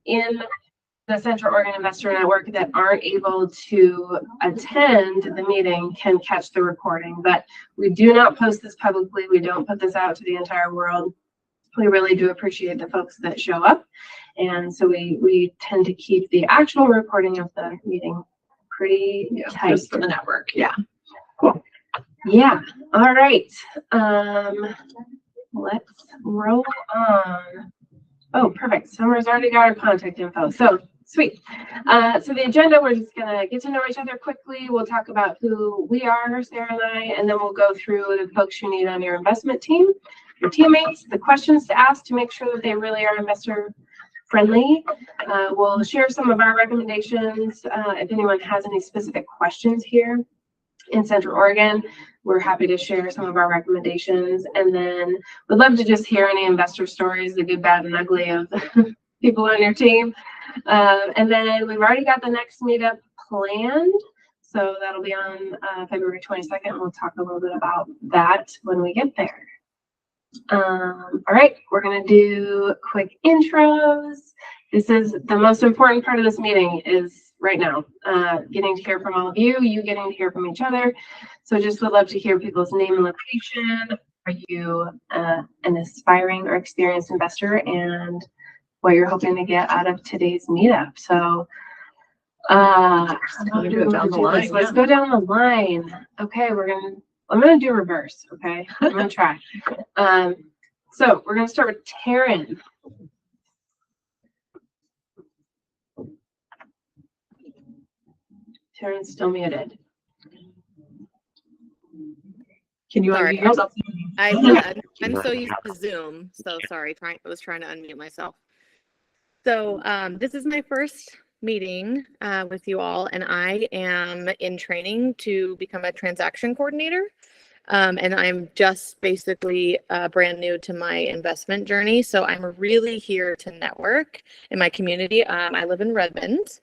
in the Central Oregon Investor Network that aren't able to attend the meeting can catch the recording, but we do not post this publicly. We don't put this out to the entire world. We really do appreciate the folks that show up. And so we tend to keep the actual recording of the meeting pretty tight. Just for the network. Yeah. Cool. Yeah. All right. Let's roll on. Oh, perfect. Summer's already got our contact info. So sweet. So the agenda, we're just going to get to know each other quickly. We'll talk about who we are, Sarah and I, and then we'll go through the folks you need on your investment team, your teammates, the questions to ask to make sure that they really are investor friendly. We'll share some of our recommendations. If anyone has any specific questions here in Central Oregon, we're happy to share some of our recommendations. And then we'd love to just hear any investor stories, the good, bad, and ugly of people on your team. And then we've already got the next meetup planned. So that'll be on February 22nd. We'll talk a little bit about that when we get there. All right, we're going to do quick intros. This is the most important part of this meeting is right now, getting to hear from all of you, you getting to hear from each other. So just would love to hear people's name and location. Are you an aspiring or experienced investor, and what you're hoping to get out of today's meetup? So let's go down the line. Okay, I'm gonna do reverse. Okay, I'm gonna try. So we're gonna start with Taryn. Taryn's still muted. Can you unmute yourself? I'm so used to Zoom, so sorry. I was trying to unmute myself. So this is my first meeting with you all, and I am in training to become a transaction coordinator. And I'm just basically brand new to my investment journey. So I'm really here to network in my community. I live in Redmond.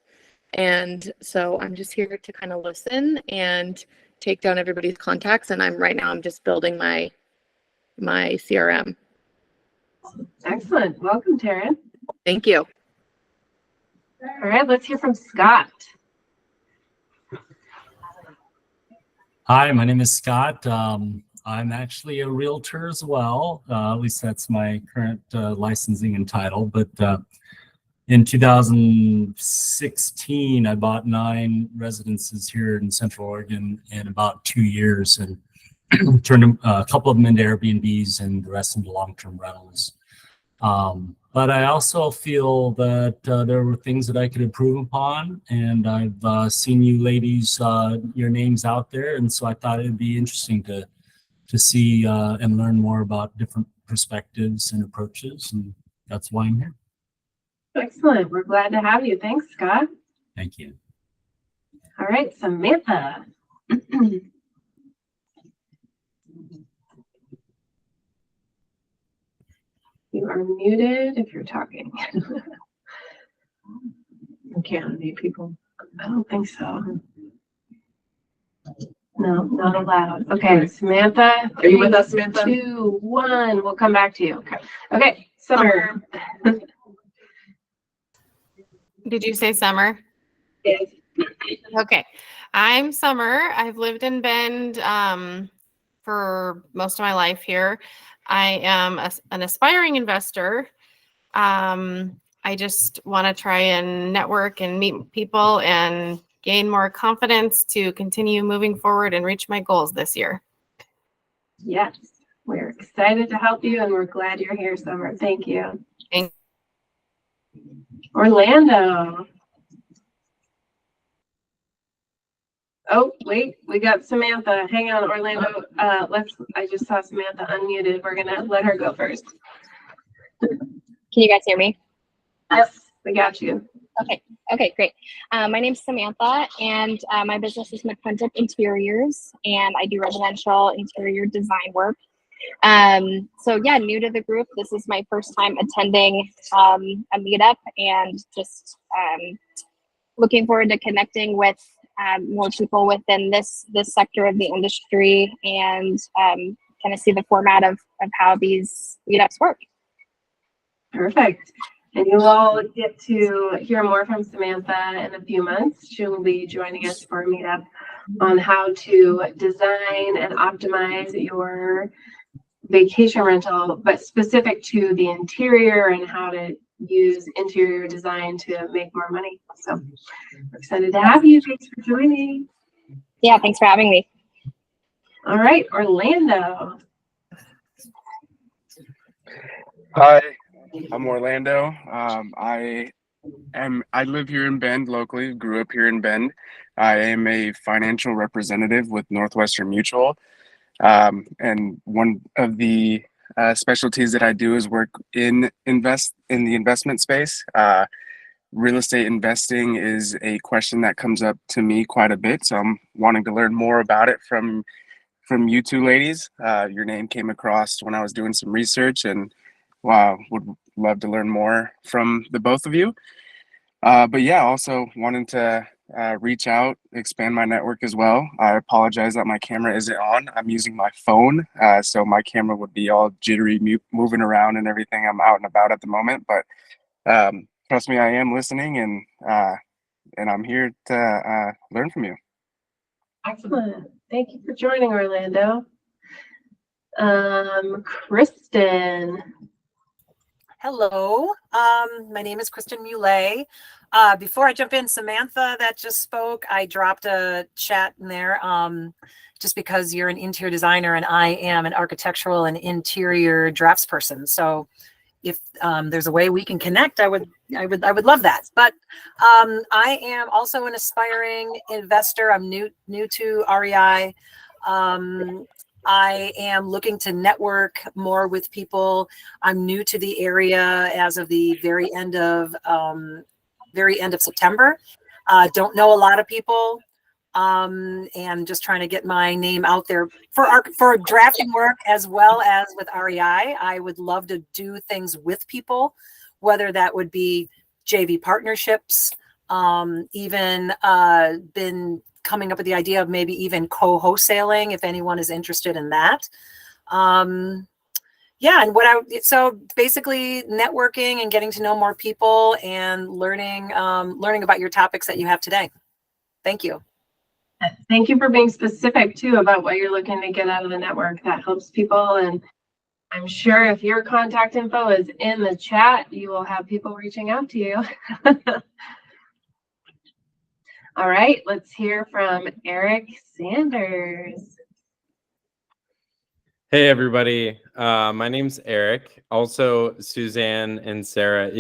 And so I'm just here to kind of listen and take down everybody's contacts. And right now I'm just building my CRM. Excellent. Welcome, Taryn. Thank you. All right, let's hear from Scott. Hi, my name is Scott. I'm actually a realtor as well. At least that's my current licensing and title. But in 2016, I bought 9 residences here in Central Oregon in about 2 years and turned a couple of them into Airbnbs and the rest into long-term rentals. But I also feel that there were things that I could improve upon, and I've seen you ladies, your names out there, and so I thought it'd be interesting to see and learn more about different perspectives and approaches, and that's why I'm here. Excellent. We're glad to have you. Thanks, Scott. Thank you. All right, Samantha. You are muted if you're talking. You can't unmute people. I don't think so. No, not allowed. Okay, Samantha. Are you with us, Samantha? 2, 1. We'll come back to you. Okay, Summer. Did you say Summer? Yes. Okay. I'm Summer. I've lived in Bend for most of my life here. I am an aspiring investor. I just want to try and network and meet people and gain more confidence to continue moving forward and reach my goals this year. Yes, we're excited to help you, and we're glad you're here, Summer. Thank you. Thank you. Orlando. Oh, wait, we got Samantha. Hang on, Orlando. I just saw Samantha unmuted. We're gonna let her go first. Can you guys hear me? Yes, we got you. Okay, great. My name's Samantha, and my business is McClintock Interiors, and I do residential interior design work. So yeah, new to the group. This is my first time attending a meetup, and just looking forward to connecting with more people within this sector of the industry, and kind of see the format of how these meetups work. Perfect. And you all get to hear more from Samantha in a few months. She'll be joining us for a meetup on how to design and optimize your vacation rental, but specific to the interior and how to use interior design to make more money. So we're excited to have you. Thanks for joining. Yeah, thanks for having me. All right, Orlando. Hi, I'm Orlando. I live here in Bend locally, grew up here in Bend. I am a financial representative with Northwestern Mutual. And one of the specialties that I do is work in the investment space. Real estate investing is a question that comes up to me quite a bit, so I'm wanting to learn more about it from you two ladies. Your name came across when I was doing some research, and wow, would love to learn more from the both of you. But yeah, also wanting to reach out, expand my network as well. I apologize that my camera isn't on. I'm using my phone, so my camera would be all jittery, moving around and everything. I'm out and about at the moment, but trust me, I am listening, and I'm here to learn from you. Excellent. Thank you for joining, Orlando. Kristen. Hello, my name is Kristen Muley. Before I jump in, Samantha that just spoke, I dropped a chat in there just because you're an interior designer and I am an architectural and interior draftsperson. So if there's a way we can connect, I would love that. But I am also an aspiring investor. I'm new to REI. I am looking to network more with people. I'm new to the area as of the very end of September. Don't know a lot of people, and just trying to get my name out there for drafting work as well as with REI. I would love to do things with people, whether that would be JV partnerships, even been coming up with the idea of maybe even co-wholesaling if anyone is interested in that. Yeah, and so basically networking and getting to know more people and learning about your topics that you have today. Thank you. Thank you for being specific too about what you're looking to get out of the network. That helps people, and I'm sure if your contact info is in the chat, you will have people reaching out to you. All right, let's hear from Eric Sanders. Hey everybody, my name's Eric. Also, Suzanne and Sarah,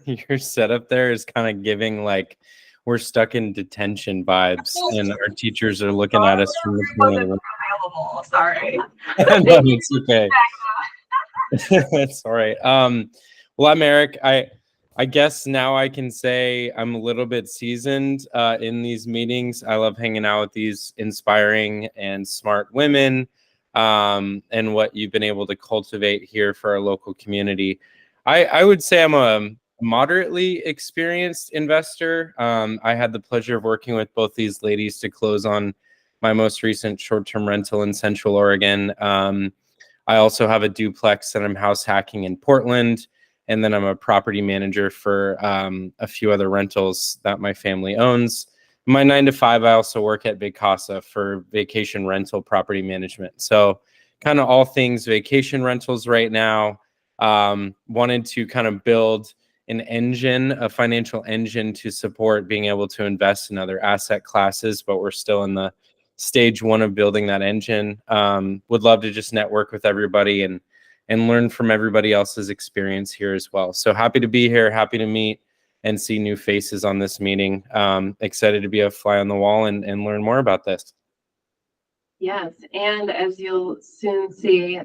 your setup there is kind of giving like we're stuck in detention vibes, and our teachers are looking at us from the corner of the room. Sorry. No, it's okay. It's all right. Well, I'm Eric. I guess now I can say I'm a little bit seasoned in these meetings. I love hanging out with these inspiring and smart women, and what you've been able to cultivate here for our local community. I would say I'm a moderately experienced investor. I had the pleasure of working with both these ladies to close on my most recent short-term rental in Central Oregon. I also have a duplex that I'm house hacking in Portland. And then I'm a property manager for a few other rentals that my family owns. My 9 to 5, I also work at Big Casa for vacation rental property management. So kind of all things vacation rentals right now. Wanted to kind of build an engine, a financial engine to support being able to invest in other asset classes, but we're still in the stage 1 of building that engine. Would love to just network with everybody and learn from everybody else's experience here as well. So happy to be here, happy to meet and see new faces on this meeting. Excited to be a fly on the wall and learn more about this. Yes, and as you'll soon see,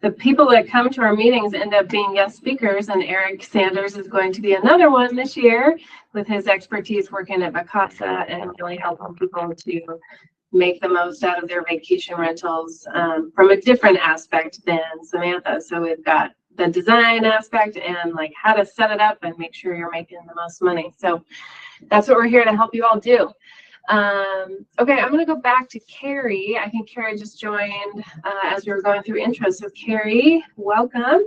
the people that come to our meetings end up being guest speakers, and Eric Sanders is going to be another one this year with his expertise working at Vacasa and really helping people to make the most out of their vacation rentals from a different aspect than Samantha. So we've got the design aspect and like how to set it up and make sure you're making the most money. So that's what we're here to help you all do. Okay, I'm going to go back to Carrie. I think Carrie just joined as we were going through intros. So Carrie, welcome.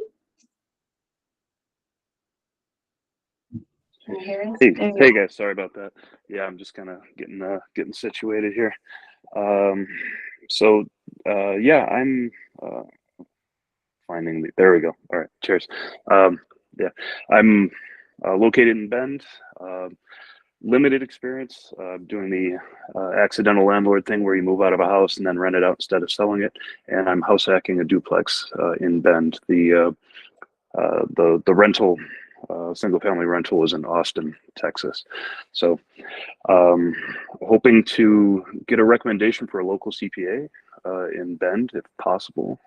Can you hear us? Hey, There you hey go. guys, sorry about that. Yeah, I'm just kind of getting situated here. Yeah, I'm finding there we go. All right, cheers. Yeah, I'm located in Bend. Limited experience doing the accidental landlord thing where you move out of a house and then rent it out instead of selling it. And I'm house hacking a duplex in Bend. The rental single family rental is in Austin, Texas. So hoping to get a recommendation for a local CPA in Bend if possible.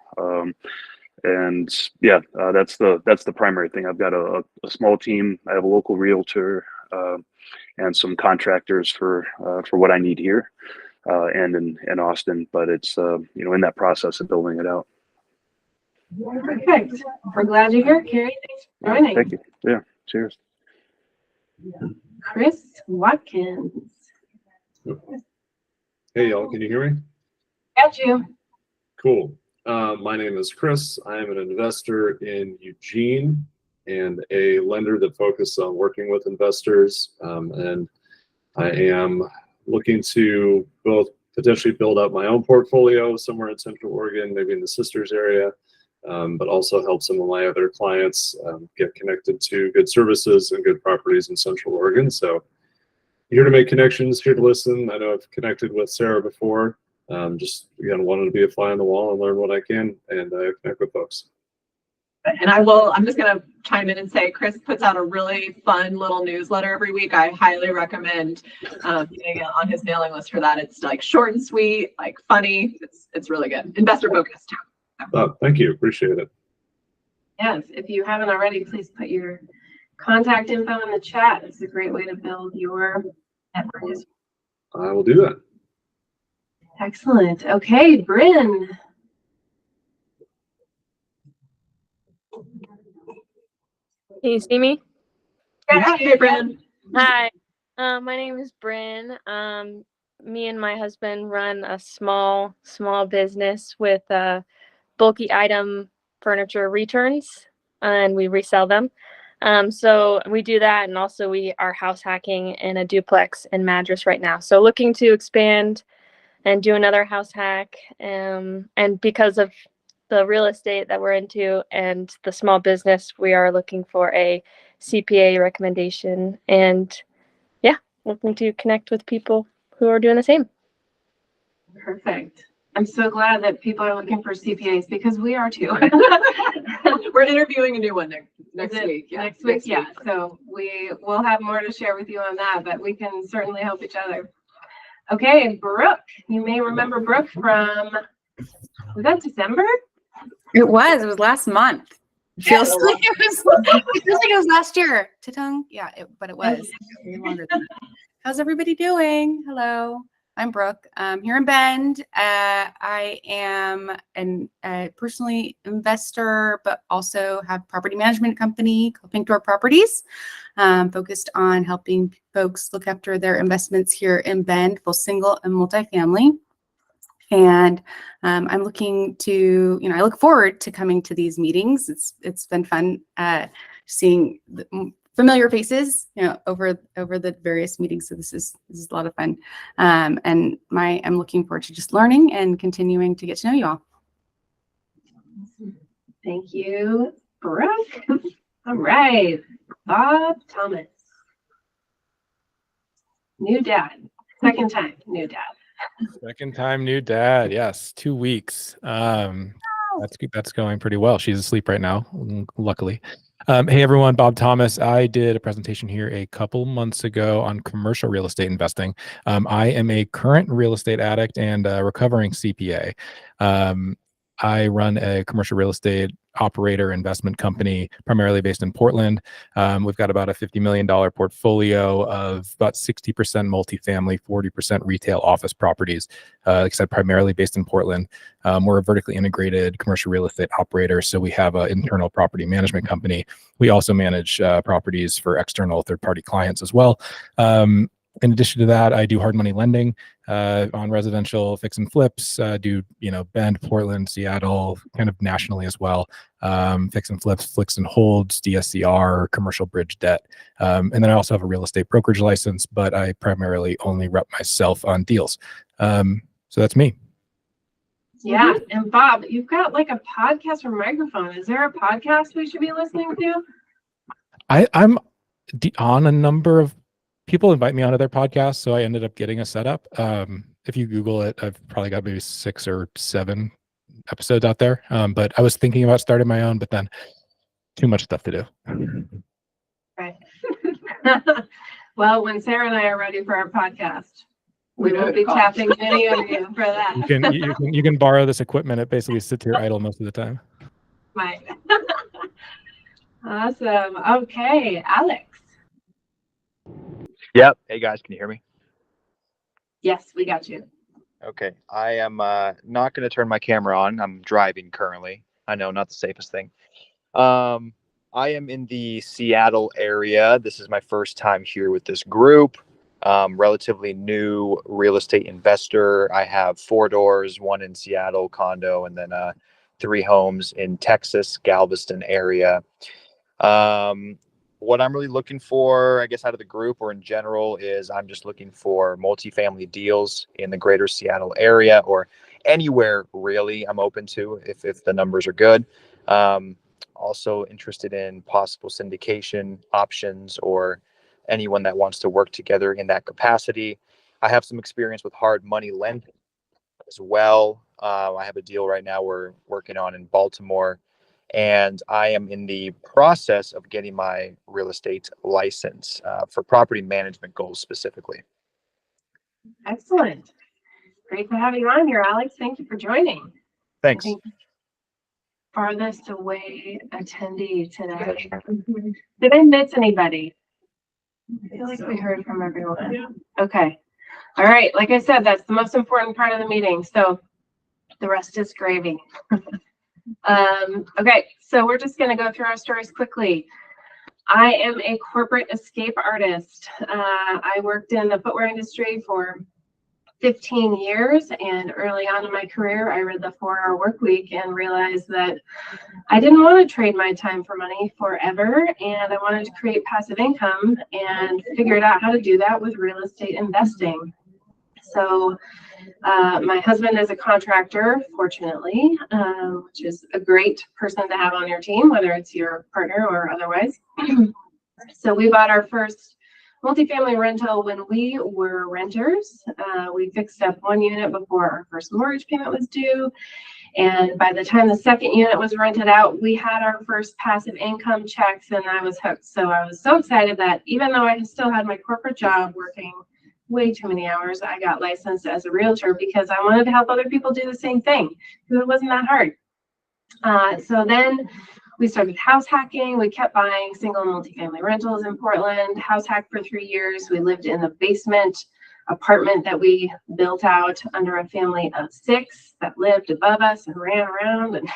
And yeah, that's the primary thing. I've got a small team. I have a local realtor and some contractors for what I need here and in Austin. But it's in that process of building it out. Perfect. We're glad you're here, Carrie. Thanks for joining. Thank you. Yeah. Cheers. Chris Watkins. Hey y'all, can you hear me? Got you. Cool. My name is Chris. I am an investor in Eugene and a lender that focuses on working with investors. And I am looking to both potentially build up my own portfolio somewhere in Central Oregon, maybe in the Sisters area, but also help some of my other clients get connected to good services and good properties in Central Oregon. So here to make connections, here to listen. I know I've connected with Sarah before. Just again, wanted to be a fly on the wall and learn what I can and connect with folks. And I'm just going to chime in and say, Chris puts out a really fun little newsletter every week. I highly recommend getting on his mailing list for that. It's like short and sweet, like funny. It's really good. Investor focused too. Oh, thank you. Appreciate it. Yes, if you haven't already, please put your contact info in the chat. It's a great way to build your network. I will do that. Excellent. Okay, Bryn. Can you see me? Hey, Bryn. Hi. My name is Bryn. Me and my husband run a small business with bulky item furniture returns, and we resell them. So we do that, and also we are house hacking in a duplex in Madras right now. So looking to expand and do another house hack. And because of the real estate that we're into and the small business, we are looking for a CPA recommendation, and yeah, looking to connect with people who are doing the same. Perfect. I'm so glad that people are looking for CPAs because we are too. We're interviewing a new one next week. Yeah. Next week, yeah. So we will have more to share with you on that, but we can certainly help each other. Okay, Brooke. You may remember Brooke from, was that December? It was last month. It feels like it was last year. Ta-tung. Yeah, but it was longer than that. How's everybody doing? Hello, I'm Brooke. Here in Bend. I am a personally investor, but also have property management company called Pink Door Properties, focused on helping folks look after their investments here in Bend, both single and multifamily. And I'm looking to, I look forward to coming to these meetings. It's been fun seeing the familiar faces, over the various meetings. So this is a lot of fun. And I'm looking forward to just learning and continuing to get to know you all. Thank you, Brooke. All right, Bob Thomas. New dad, second time new dad. Second time new dad. Yes, 2 weeks. That's going pretty well. She's asleep right now, luckily. Hey everyone, Bob Thomas. I did a presentation here a couple months ago on commercial real estate investing. I am a current real estate addict and a recovering CPA. I run a commercial real estate operator investment company, primarily based in Portland. We've got about a $50 million portfolio of about 60% multifamily, 40% retail office properties. Like I said, primarily based in Portland. We're a vertically integrated commercial real estate operator, so we have an internal property management company. We also manage properties for external third-party clients as well. In addition to that, I do hard money lending on residential fix and flips. Do Bend, Portland, Seattle, kind of nationally as well. Fix and flips, flicks and holds, DSCR, commercial bridge debt, and then I also have a real estate brokerage license, but I primarily only rep myself on deals. So that's me. Yeah, and Bob, you've got like a podcast or microphone. Is there a podcast we should be listening to? I'm on a number of people invite me onto their podcasts, so I ended up getting a setup. If you Google it, I've probably got maybe 6 or 7 episodes out there. But I was thinking about starting my own, but then too much stuff to do. Right. Well, when Sarah and I are ready for our podcast, we will be tapping any of you for that. You can borrow this equipment. It basically sits here idle most of the time. Right. Awesome. Okay, Alex. Yep. Hey guys, can you hear me? Yes, we got you. Okay. I am not going to turn my camera on. I'm driving currently. I know, not the safest thing. I am in the Seattle area. This is my first time here with this group. Relatively new real estate investor. I have 4 doors, 1 in Seattle condo, and then 3 homes in Texas, Galveston area. What I'm really looking for, I guess, out of the group or in general is I'm just looking for multifamily deals in the greater Seattle area or anywhere really I'm open to if the numbers are good. Also interested in possible syndication options or anyone that wants to work together in that capacity. I have some experience with hard money lending as well. I have a deal right now we're working on in Baltimore, and I am in the process of getting my real estate license for property management goals specifically. Excellent. Great to have you on here, Alex. Thank you for joining. Thanks. I think farthest away attendee today. Did I miss anybody? I feel like we heard from everyone. Okay. All right. Like I said, that's the most important part of the meeting. So the rest is gravy. Okay. So we're just going to go through our stories quickly. I am a corporate escape artist. I worked in the footwear industry for 15 years, and early on in my career, I read the 4-Hour Work Week and realized that I didn't want to trade my time for money forever, and I wanted to create passive income and figured out how to do that with real estate investing. So my husband is a contractor, fortunately, which is a great person to have on your team, whether it's your partner or otherwise. So we bought our first multifamily rental when we were renters. We fixed up 1 unit before our first mortgage payment was due. And by the time the second unit was rented out, we had our first passive income checks and I was hooked. So I was so excited that even though I still had my corporate job working way too many hours, I got licensed as a realtor because I wanted to help other people do the same thing because it wasn't that hard. So then we started house hacking. We kept buying single and multifamily rentals in Portland, house hacked for 3 years. We lived in the basement apartment that we built out under a family of 6 that lived above us and ran around and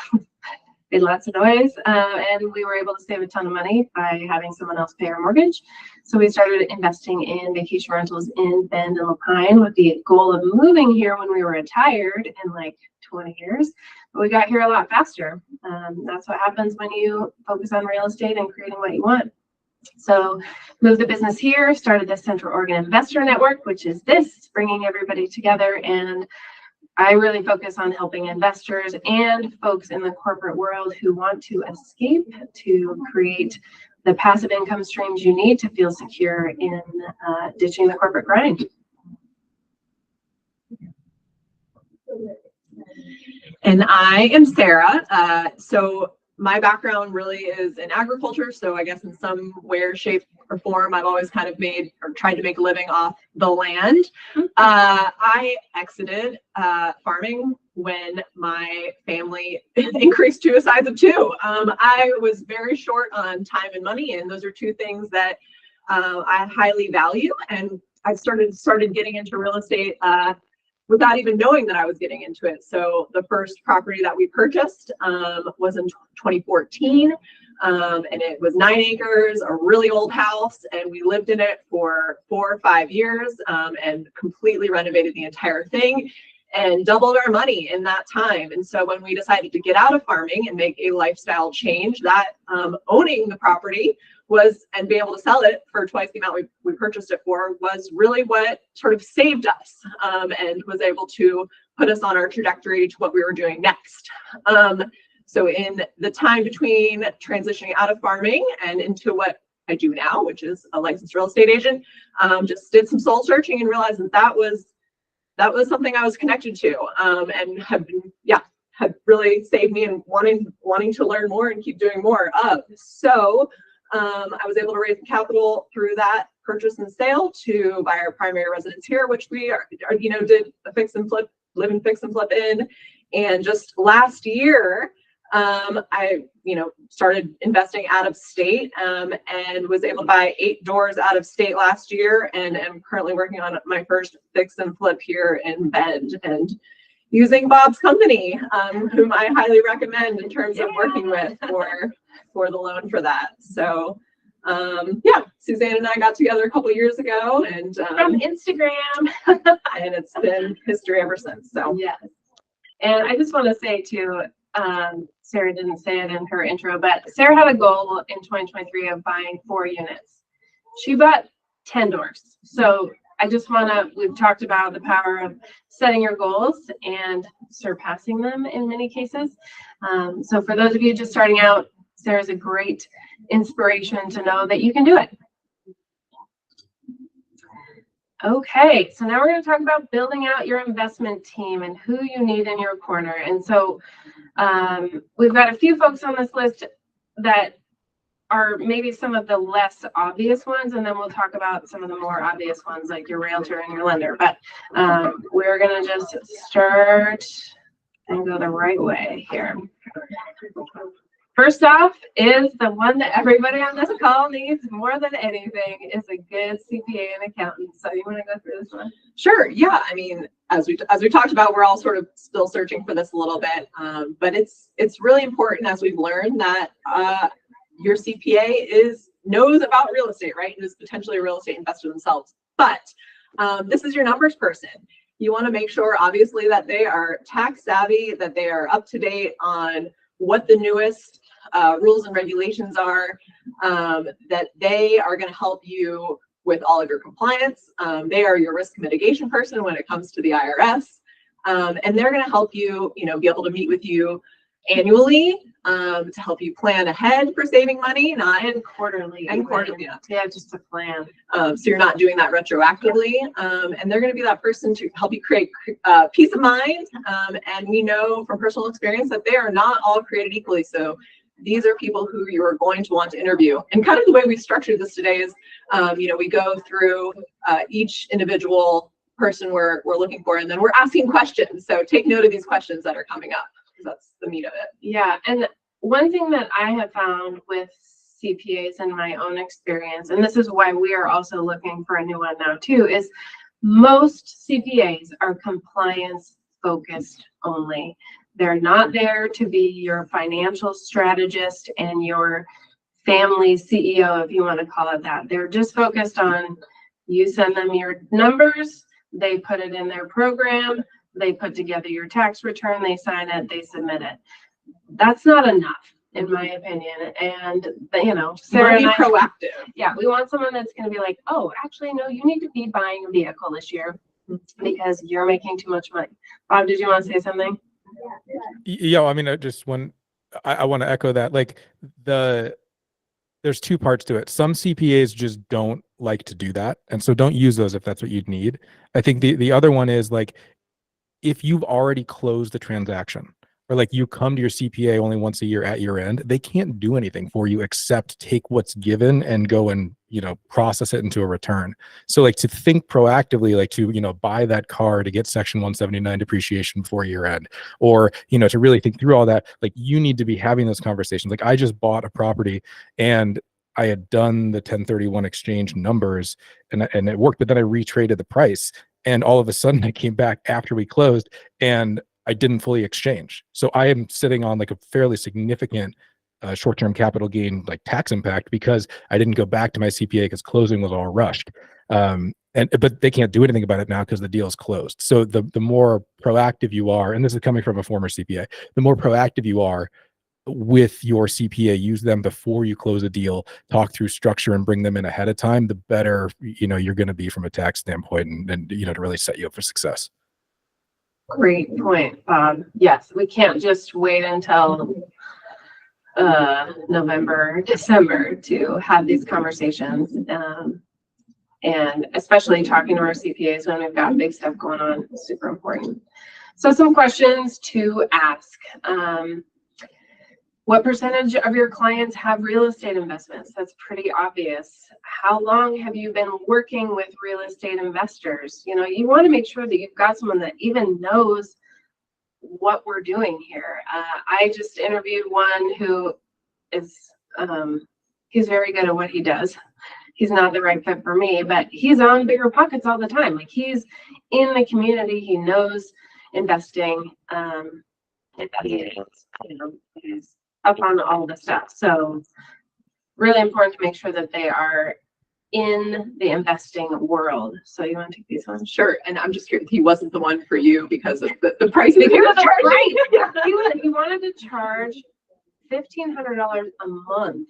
made lots of noise. And we were able to save a ton of money by having someone else pay our mortgage. So we started investing in vacation rentals in Bend and Lapine with the goal of moving here when we were retired in like 20 years. But we got here a lot faster. That's what happens when you focus on real estate and creating what you want. So moved the business here, started the Central Oregon Investor Network, which is this, bringing everybody together. And I really focus on helping investors and folks in the corporate world who want to escape to create the passive income streams you need to feel secure in ditching the corporate grind. And I am Sarah. So my background really is in agriculture. So I guess in some way, shape, or form, I've always kind of made or tried to make a living off the land. I exited farming when my family increased to a size of 2. I was very short on time and money, and those are 2 things that I highly value. And I started getting into real estate without even knowing that I was getting into it. So the first property that we purchased was in 2014. And it was 9 acres, a really old house, and we lived in it for 4 or 5 years and completely renovated the entire thing and doubled our money in that time. And so when we decided to get out of farming and make a lifestyle change, that owning the property was and be able to sell it for twice the amount we purchased it for was really what sort of saved us and was able to put us on our trajectory to what we were doing next. So in the time between transitioning out of farming and into what I do now, which is a licensed real estate agent, just did some soul searching and realized that was something I was connected to and have really saved me and wanting to learn more and keep doing more of. So I was able to raise capital through that purchase and sale to buy our primary residence here, which we did a fix and flip, live and fix and flip in. And just last year, I started investing out of state and was able to buy 8 doors out of state last year, and am currently working on my first fix and flip here in Bend, and using Bob's company, whom I highly recommend in terms of working with for the loan for that. So Suzanne and I got together a couple years ago and from Instagram, and it's been history ever since. So yes. And I just want to say too, Sarah didn't say it in her intro, but Sarah had a goal in 2023 of buying 4 units. She bought 10 doors. So I just want to, we've talked about the power of setting your goals and surpassing them in many cases. So for those of you just starting out, Sarah's a great inspiration to know that you can do it. Okay, so now we're going to talk about building out your investment team and who you need in your corner. And so we've got a few folks on this list that are maybe some of the less obvious ones, and then we'll talk about some of the more obvious ones like your realtor and your lender. But we're going to just start and go the right way here. First off is the one that everybody on this call needs more than anything is a good CPA and accountant. So you want to go through this one? Sure. Yeah. I mean, as we talked about, we're all sort of still searching for this a little bit, but it's really important, as we've learned, that your CPA knows about real estate, right? And is potentially a real estate investor themselves. But this is your numbers person. You want to make sure, obviously, that they are tax savvy, that they are up to date on what the newest rules and regulations are, that they are going to help you with all of your compliance. They are your risk mitigation person when it comes to the IRS. And they're going to help you, be able to meet with you annually to help you plan ahead for saving money, not and quarterly. Yeah, just a plan. So you're not doing that retroactively. And they're going to be that person to help you create peace of mind. And we know from personal experience that they are not all created equally. So these are people who you are going to want to interview. And kind of the way we structured this today is, we go through each individual person we're looking for, and then we're asking questions. So take note of these questions that are coming up, because that's the meat of it. Yeah. And one thing that I have found with CPAs in my own experience, and this is why we are also looking for a new one now too, is most CPAs are compliance focused only. They're not there to be your financial strategist and your family CEO, if you want to call it that. They're just focused on, you send them your numbers, they put it in their program, they put together your tax return, they sign it, they submit it. That's not enough, in my opinion. And Sarah and I, proactive. Yeah, we want someone that's going to be like, oh, actually, no, you need to be buying a vehicle this year because you're making too much money. Bob, did you want to say something? Yeah, I mean, I want to echo that. Like there's 2 parts to it. Some CPAs just don't like to do that, and so don't use those if that's what you'd need. I think the other one is like, if you've already closed the transaction, or like you come to your CPA only once a year at year end, they can't do anything for you except take what's given and go and, process it into a return. So like to think proactively, like to, buy that car to get section 179 depreciation before year end, or, to really think through all that, like you need to be having those conversations. Like I just bought a property and I had done the 1031 exchange numbers and it worked, but then I retraded the price And all of a sudden I came back after we closed and I didn't fully exchange. So I am sitting on like a fairly significant short-term capital gain, like tax impact, because I didn't go back to my CPA because closing was all rushed. But they can't do anything about it now because the deal is closed. So the more proactive you are, and this is coming from a former CPA, the more proactive you are with your CPA, use them before you close a deal, talk through structure and bring them in ahead of time, the better, you're going to be from a tax standpoint and to really set you up for success. Great point, Bob. Yes, we can't just wait until November, December to have these conversations. And especially talking to our CPAs when we've got big stuff going on is super important. So some questions to ask. What percentage of your clients have real estate investments? That's pretty obvious. How long have you been working with real estate investors? You want to make sure that you've got someone that even knows what we're doing here. I just interviewed one who is, he's very good at what he does. He's not the right fit for me, but he's on Bigger Pockets all the time. Like, he's in the community. He knows investing. He's up on all the stuff. So really important to make sure that they are in the investing world. So you want to take these ones? Sure. And I'm just curious, he wasn't the one for you because of the price that he was right. He wanted to charge $1,500 a month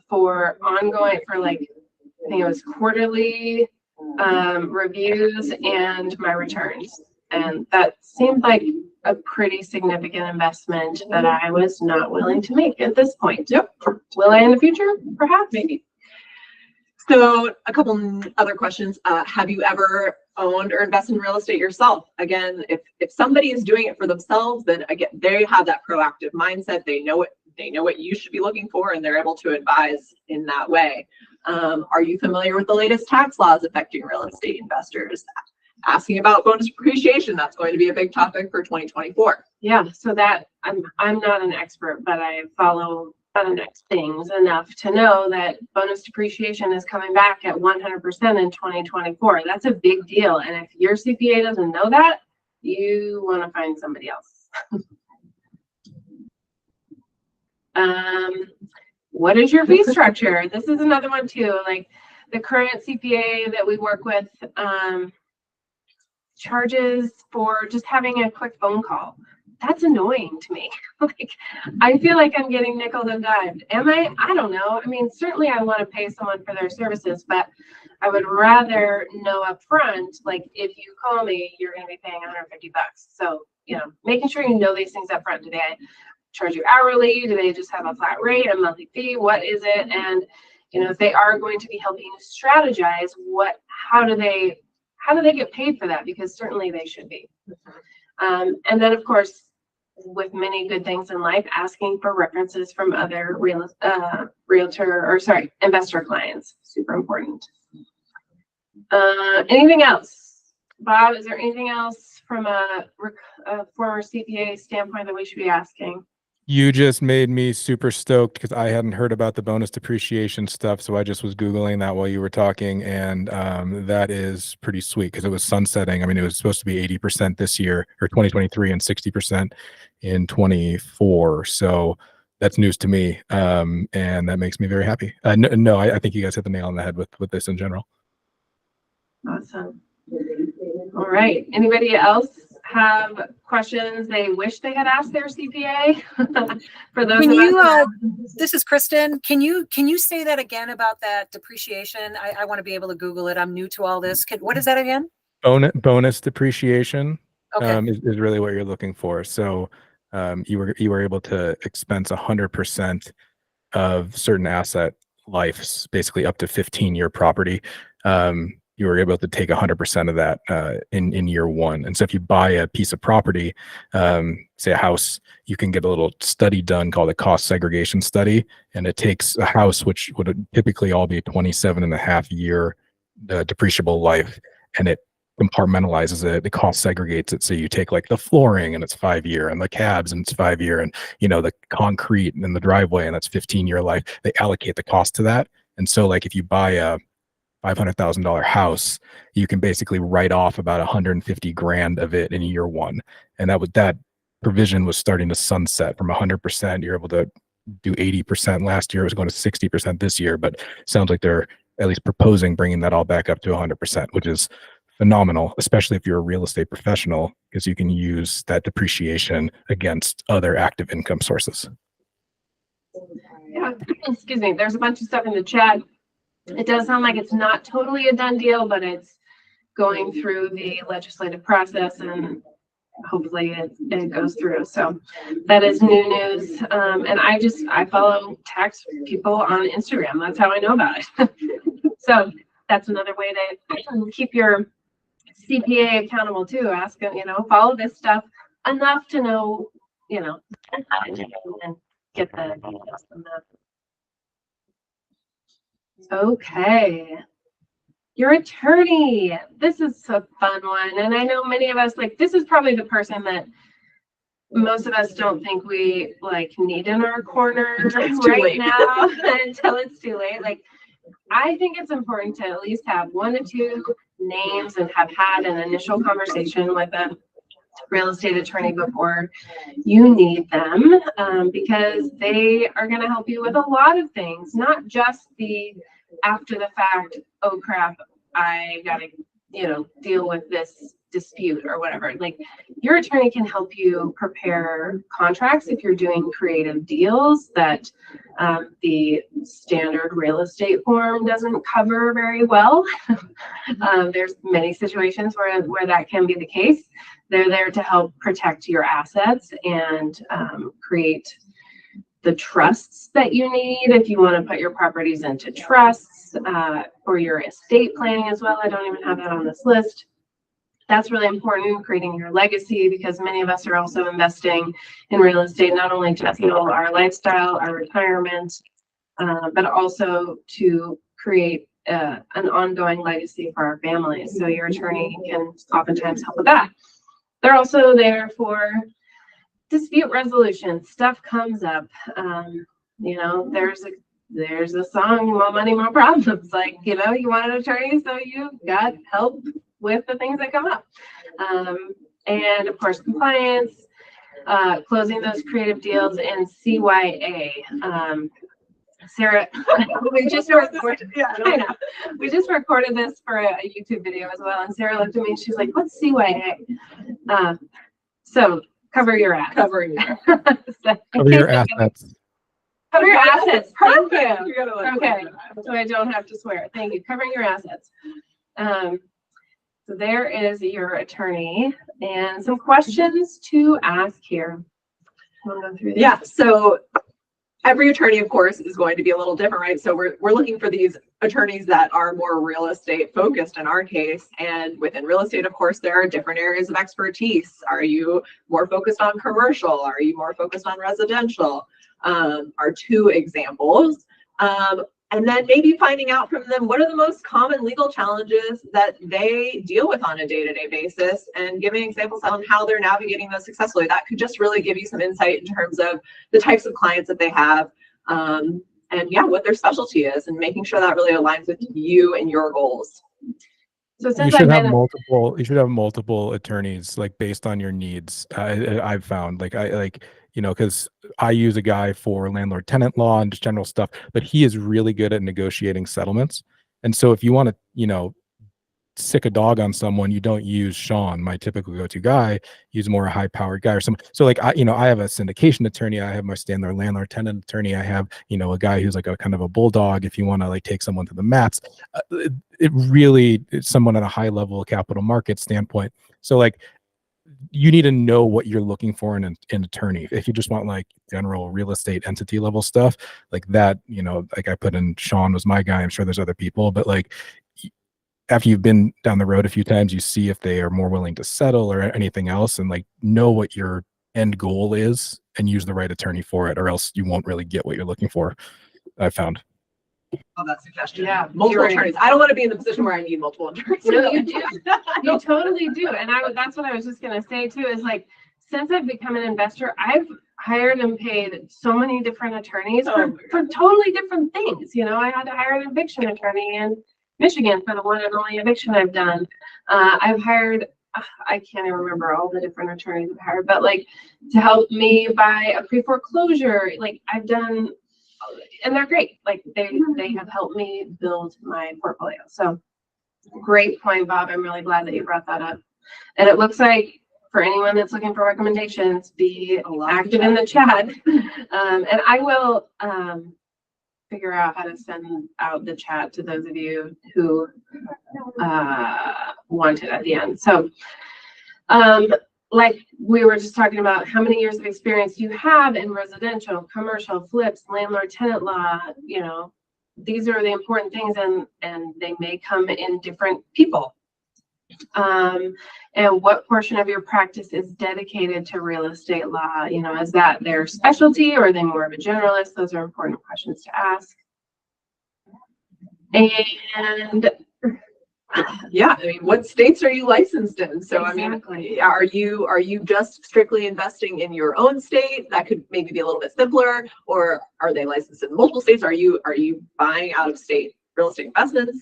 for ongoing, for like, I think it was quarterly reviews and my returns. And that seemed like a pretty significant investment that I was not willing to make at this point. Yep. Will I in the future? Perhaps. Maybe. So a couple other questions. Have you ever owned or invested in real estate yourself? Again, if somebody is doing it for themselves, then again, they have that proactive mindset. They know what you should be looking for, and they're able to advise in that way. Are you familiar with the latest tax laws affecting real estate investors? Asking about bonus depreciation, that's going to be a big topic for 2024. Yeah, so that I'm not an expert, but I follow things enough to know that bonus depreciation is coming back at 100% in 2024. That's a big deal. And if your CPA doesn't know that, you want to find somebody else. What is your fee structure? This is another one too. Like, the current CPA that we work with charges for just having a quick phone call. That's annoying to me. Like, I feel like I'm getting nickel and dimed. Am I? I don't know. I mean, certainly I want to pay someone for their services, but I would rather know up front, like, if you call me, you're going to be paying $150. So, making sure you know these things up front. Do they charge you hourly? Do they just have a flat rate, a monthly fee? What is it? And, if they are going to be helping you strategize, how do they get paid for that? Because certainly they should be. And then, of course, with many good things in life, asking for references from other investor clients, super important. Anything else? Bob, is there anything else from a former CPA standpoint that we should be asking? You just made me super stoked because I hadn't heard about the bonus depreciation stuff. So I just was Googling that while you were talking. And that is pretty sweet because it was sunsetting. I mean, it was supposed to be 80% this year or 2023 and 60% in 24. So that's news to me. And that makes me very happy. No, I think you guys hit the nail on the head with this in general. Awesome. All right. Anybody else have questions they wish they had asked their CPA? For those Can of you, us this is Kristen. Can you say that again about that depreciation? I want to be able to Google it. I'm new to all this. What is that again? Bonus depreciation Okay. is really what you're looking for. So you were able to expense 100% of certain asset lives, basically up to 15-year property. You were able to take 100% of that in year one. And so if you buy a piece of property, say a house, you can get a little study done called a cost segregation study. And it takes a house, which would typically all be a 27.5-year depreciable life, and it compartmentalizes it. The cost segregates it. So you take like the flooring and it's 5-year, and the cabs and it's 5-year, and the concrete and the driveway and that's 15-year life. They allocate the cost to that. And so like if you buy a $500,000 house, you can basically write off about 150 grand of it in year one. And that provision was starting to sunset from 100%. You're able to do 80% last year. It was going to 60% this year, but sounds like they're at least proposing bringing that all back up to 100%, which is phenomenal, especially if you're a real estate professional, because you can use that depreciation against other active income sources. Yeah, excuse me. There's a bunch of stuff in the chat. It does sound like it's not totally a done deal, but it's going through the legislative process and hopefully it goes through. So that is new news. And I follow tax people on Instagram. That's how I know about it. So that's another way to keep your CPA accountable too. Ask them, follow this stuff enough to know, and get the details from that. Okay. Your attorney. This is a fun one. And I know many of us, this is probably the person that most of us don't think we need in our corner right now until it's too late. I think it's important to at least have 1 to 2 names and have had an initial conversation with a real estate attorney before you need them, because they are going to help you with a lot of things, not just the after the fact, oh crap, I got to, deal with this dispute or whatever. Your attorney can help you prepare contracts if you're doing creative deals that the standard real estate form doesn't cover very well. There's many situations where that can be the case. They're there to help protect your assets and create the trusts that you need if you want to put your properties into trusts, for your estate planning as well. I don't even have that on this list. That's really important, creating your legacy, because many of us are also investing in real estate, not only to fuel our lifestyle, our retirement, but also to create an ongoing legacy for our families. So your attorney can oftentimes help with that. They're also there for dispute resolution. Stuff comes up. There's a song, more money, more problems. You want an attorney, so you got help with the things that come up. And of course, compliance, closing those creative deals, and CYA. Sarah, we just recorded this for a YouTube video as well, and Sarah looked at me and she's like, "What's CYA?" So cover your ass. Cover your assets. Cover your assets. Perfect. Okay, so I don't have to swear. Thank you. Covering your assets. So there is your attorney, and some questions to ask here. We'll go through these. Yeah. So every attorney, of course, is going to be a little different, right? So we're looking for these attorneys that are more real estate focused in our case. And within real estate, of course, there are different areas of expertise. Are you more focused on commercial? Are you more focused on residential? Are 2 examples. And then maybe finding out from them what are the most common legal challenges that they deal with on a day-to-day basis, and giving examples on how they're navigating those successfully. That could just really give you some insight in terms of the types of clients that they have, and what their specialty is, and making sure that really aligns with you and your goals. So you should have multiple attorneys, based on your needs. I've found because I use a guy for landlord tenant law and just general stuff, but he is really good at negotiating settlements. And so if you want to, sick a dog on someone, you don't use Sean, my typical go-to guy. Use more a high-powered guy or something. So I have a syndication attorney. I have my standard landlord tenant attorney. I have, a guy who's a kind of a bulldog if you want to take someone to the mats. It really is someone at a high level capital market standpoint. So you need to know what you're looking for in an attorney. If you just want general real estate entity level stuff that, I put in Sean was my guy. I'm sure there's other people, but after you've been down the road a few times, you see if they are more willing to settle or anything else, and know what your end goal is and use the right attorney for it, or else you won't really get what you're looking for. I found. Love that suggestion. Yeah, multiple attorneys. I don't want to be in the position where I need multiple attorneys. No, you do. You totally do. And that's what I was just going to say too, is since I've become an investor, I've hired and paid so many different attorneys for totally different things. I had to hire an eviction attorney and Michigan for the one and only eviction I've done. I've hired, I can't even remember all the different attorneys I've hired, but like to help me buy a pre-foreclosure, like I've done, and they're great. Like they have helped me build my portfolio. So great point, Bob. I'm really glad that you brought that up. And it looks like for anyone that's looking for recommendations, be active in the chat. And I will figure out how to send out the chat to those of you who want it at the end. So like we were just talking about, how many years of experience do you have in residential, commercial, flips, landlord tenant law? You know, these are the important things, and they may come in different people. And what portion of your practice is dedicated to real estate law? You know, is that their specialty, or are they more of a generalist? Those are important questions to ask. And yeah, I mean, what states are you licensed in? So exactly. I mean, are you just strictly investing in your own state? That could maybe be a little bit simpler. Or are they licensed in multiple states? Are you buying out of state real estate investments?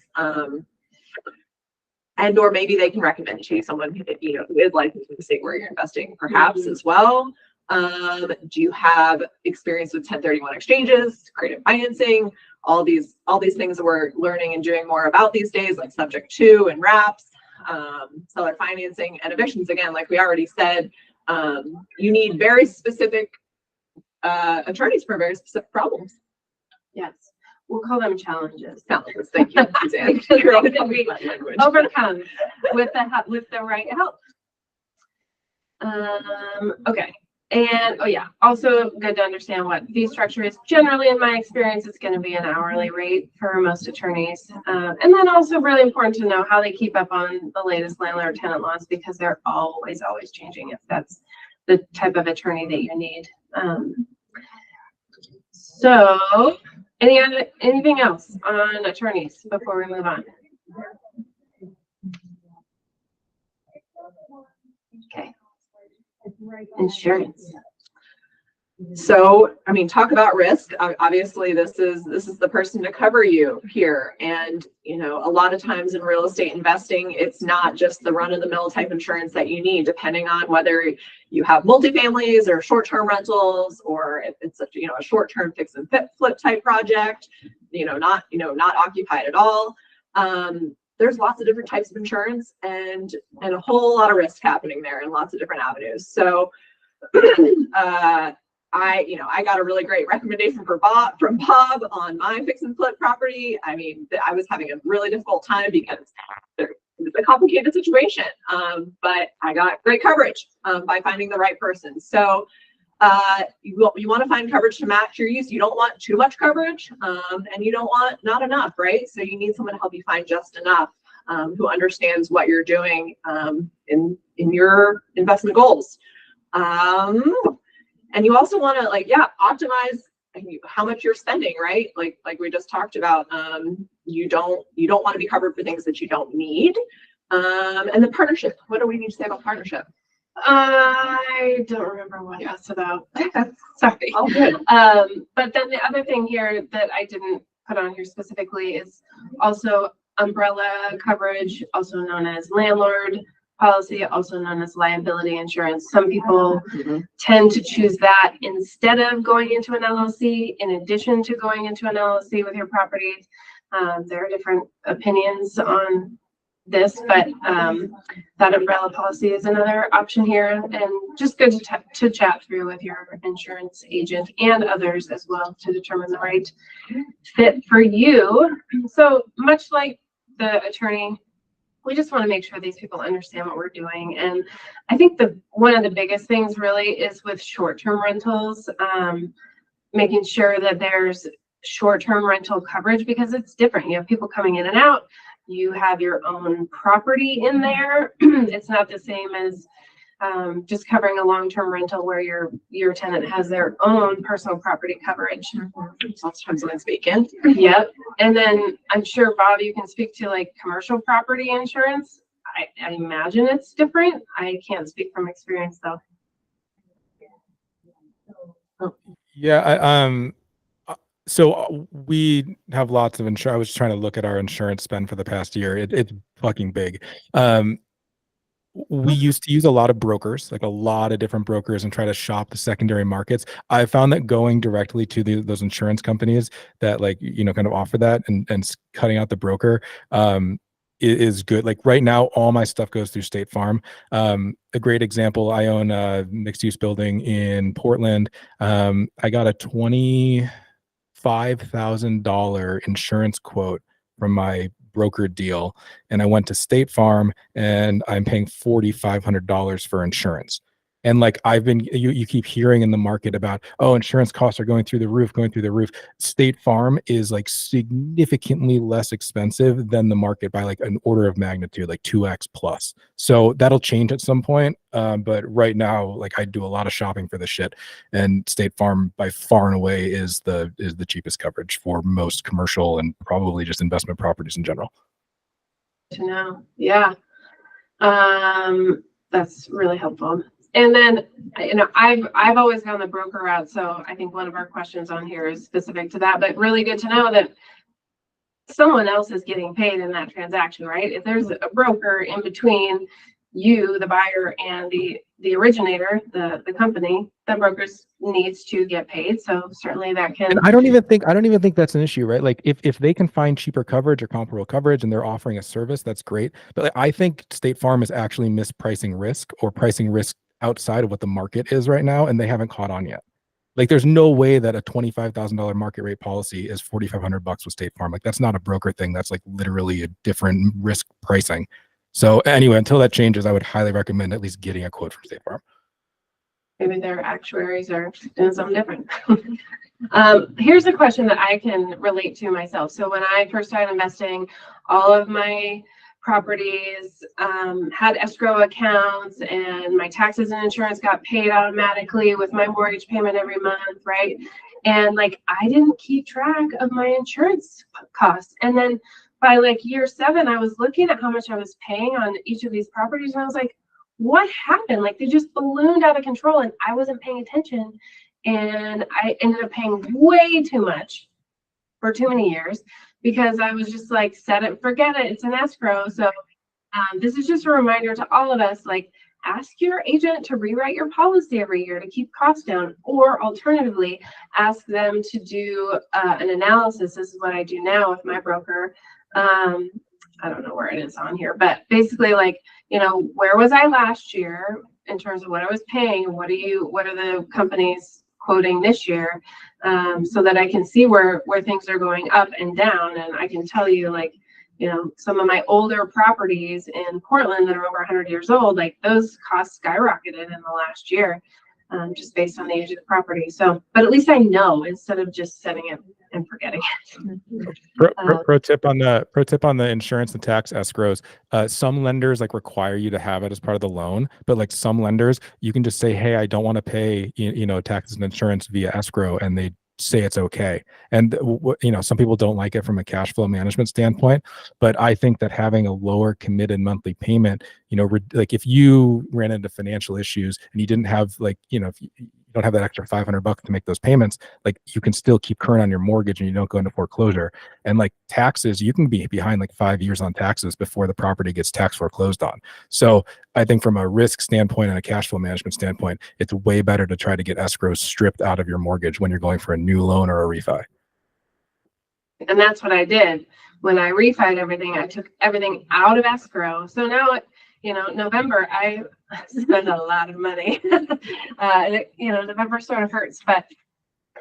And or maybe they can recommend to you someone who, you know, who is licensed in the state where you're investing, perhaps as well. Do you have experience with 1031 exchanges, creative financing, all these things that we're learning and doing more about these days, like subject to and wraps, seller financing, and evictions? Again, like we already said, you need very specific attorneys for very specific problems. Yes. We'll call them challenges. Challenges. Thank you, Suzanne. Overcome with the right help. Okay. And oh yeah, also good to understand what fee structure is. Generally, in my experience, it's going to be an hourly rate for most attorneys. And then also really important to know how they keep up on the latest landlord tenant laws, because they're always changing if that's the type of attorney that you need. So anything else on attorneys before we move on? Okay. Insurance. So, I mean, talk about risk. Obviously, this is the person to cover you here. And, you know, a lot of times in real estate investing, it's not just the run-of-the-mill type insurance that you need, depending on whether you have multifamilies or short-term rentals, or if it's a short-term fix and flip type project, not occupied at all. There's lots of different types of insurance and a whole lot of risk happening there in lots of different avenues. So, I got a really great recommendation from Bob on my fix and flip property. I mean, I was having a really difficult time because it's a complicated situation, but I got great coverage by finding the right person. So you want to find coverage to match your use. You don't want too much coverage, and you don't want not enough, right? So you need someone to help you find just enough, who understands what you're doing in your investment goals. And you also want to optimize how much you're spending, right? Like we just talked about. You don't want to be covered for things that you don't need. And then partnership. What do we need to say about partnership? I don't remember what that's about. Sorry. Oh, good. But then the other thing here that I didn't put on here specifically is also umbrella coverage, also known as landlord policy, also known as liability insurance. Some people tend to choose that instead of going into an LLC, in addition to going into an LLC with your properties. There are different opinions on this, but that umbrella policy is another option here, and just good to chat through with your insurance agent and others as well to determine the right fit for you. So much like the attorney, we just want to make sure these people understand what we're doing. And I think one of the biggest things really is with short-term rentals, making sure that there's short-term rental coverage, because it's different. You have people coming in and out. You have your own property in there. It's not the same as just covering a long-term rental where your tenant has their own personal property coverage. Sometimes when it's vacant. Yep. And then I'm sure, Bob, you can speak to like commercial property insurance. I imagine it's different. I can't speak from experience though. Yeah. So we have lots of insurance. I was trying to look at our insurance spend for the past year. It's fucking big. We used to use a lot of brokers, like a lot of different brokers, and try to shop the secondary markets. I found that going directly to those insurance companies that like, kind of offer that and cutting out the broker is good. Like right now, all my stuff goes through State Farm. A great example, I own a mixed use building in Portland. I got a $25,000 insurance quote from my broker deal, and I went to State Farm and I'm paying $4,500 for insurance. And like you keep hearing in the market about, oh, insurance costs are going through the roof. State Farm is like significantly less expensive than the market by like an order of magnitude, like 2x plus. So that'll change at some point. But right now, like I do a lot of shopping for this shit, and State Farm by far and away is the cheapest coverage for most commercial and probably just investment properties in general. To know, yeah, that's really helpful. And then, I've always gone the broker route, so I think one of our questions on here is specific to that, but really good to know that someone else is getting paid in that transaction, right? If there's a broker in between you, the buyer, and the originator, the company, the brokers needs to get paid. So certainly that can. And I don't even think that's an issue, right? Like if they can find cheaper coverage or comparable coverage and they're offering a service, that's great. But like, I think State Farm is actually mispricing risk or pricing risk outside of what the market is right now, and they haven't caught on yet. Like there's no way that a $25,000 market rate policy is $4,500 with State Farm. Like that's not a broker thing. That's like literally a different risk pricing. So anyway, until that changes, I would highly recommend at least getting a quote from State Farm. Maybe their actuaries are doing something different. Here's a question that I can relate to myself. So when I first started investing, all of my properties had escrow accounts, and my taxes and insurance got paid automatically with my mortgage payment every month, right? And like I didn't keep track of my insurance costs. And then by like year 7, I was looking at how much I was paying on each of these properties, and I was like, what happened? Like they just ballooned out of control and I wasn't paying attention, and I ended up paying way too much for too many years because I was just like, set it, forget it, it's an escrow. So this is just a reminder to all of us, like ask your agent to rewrite your policy every year to keep costs down, or alternatively, ask them to do an analysis. This is what I do now with my broker. I don't know where it is on here, but basically like, where was I last year in terms of what I was paying? What are the companies quoting this year? So that I can see where things are going up and down. And I can tell you like, some of my older properties in Portland that are over 100 years old, like those costs skyrocketed in the last year, just based on the age of the property. So, but at least I know instead of just setting it and forgetting it. Pro tip on the insurance and tax escrows. Some lenders like require you to have it as part of the loan, but like some lenders, you can just say, "Hey, I don't want to pay taxes and insurance via escrow," and they say it's okay. And some people don't like it from a cash flow management standpoint, but I think that having a lower committed monthly payment, like if you ran into financial issues and you didn't have if you don't have that extra $500 to make those payments, like you can still keep current on your mortgage and you don't go into foreclosure. And like taxes, you can be behind like 5 years on taxes before the property gets tax foreclosed on. So I think from a risk standpoint and a cash flow management standpoint, it's way better to try to get escrows stripped out of your mortgage when you're going for a new loan or a refi. And that's what I did. When I refied everything, I took everything out of escrow. So now, November, I spend a lot of money. November sort of hurts, but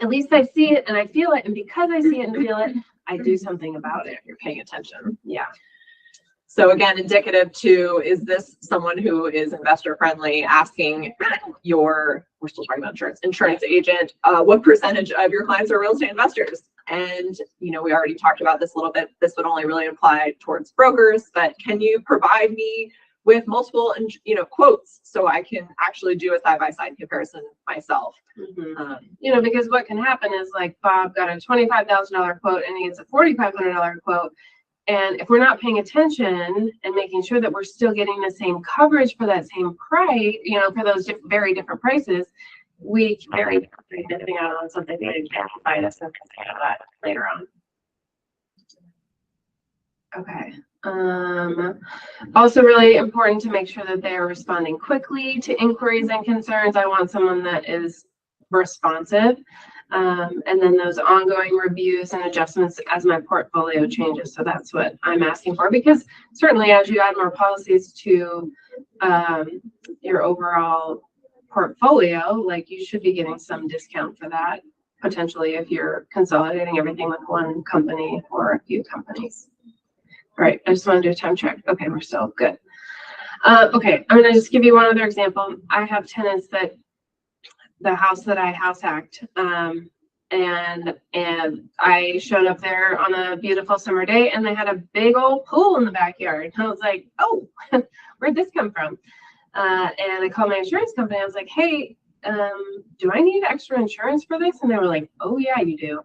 at least I see it and I feel it. And because I see it and feel it, I do something about it. You're paying attention. Yeah. So again, indicative to, is this someone who is investor friendly, asking we're still talking about insurance agent, what percentage of your clients are real estate investors? And, we already talked about this a little bit. This would only really apply towards brokers, but can you provide me with multiple, quotes so I can actually do a side-by-side comparison myself? Mm-hmm. Because what can happen is like Bob got a $25,000 quote and he gets a $4,500 quote. And if we're not paying attention and making sure that we're still getting the same coverage for that same price, for those very different prices, we can very missing out on something that amplified us and think of that later on. Okay. Also really important to make sure that they are responding quickly to inquiries and concerns. I want someone that is responsive. And then those ongoing reviews and adjustments as my portfolio changes. So that's what I'm asking for, because certainly as you add more policies to your overall portfolio, like you should be getting some discount for that, potentially if you're consolidating everything with one company or a few companies. All right, I just want to do a time check. Okay, we're still good. Okay, I'm gonna just give you one other example. I have tenants that the house that I house hacked, and I showed up there on a beautiful summer day, and they had a big old pool in the backyard. I was like, oh, where'd this come from? And I called my insurance company. I was like, hey, do I need extra insurance for this? And they were like, oh yeah, you do.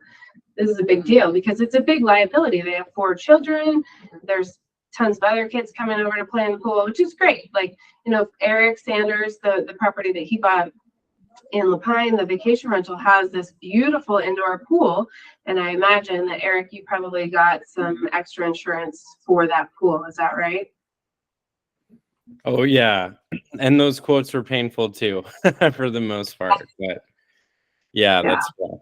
This is a big deal because it's a big liability. They have 4 children. There's tons of other kids coming over to play in the pool, which is great. Like, you know, Eric Sanders, the property that he bought in Lapine, the vacation rental, has this beautiful indoor pool. And I imagine that, Eric, you probably got some extra insurance for that pool. Is that right? Oh yeah, and those quotes were painful too, for the most part. But yeah, that's rough.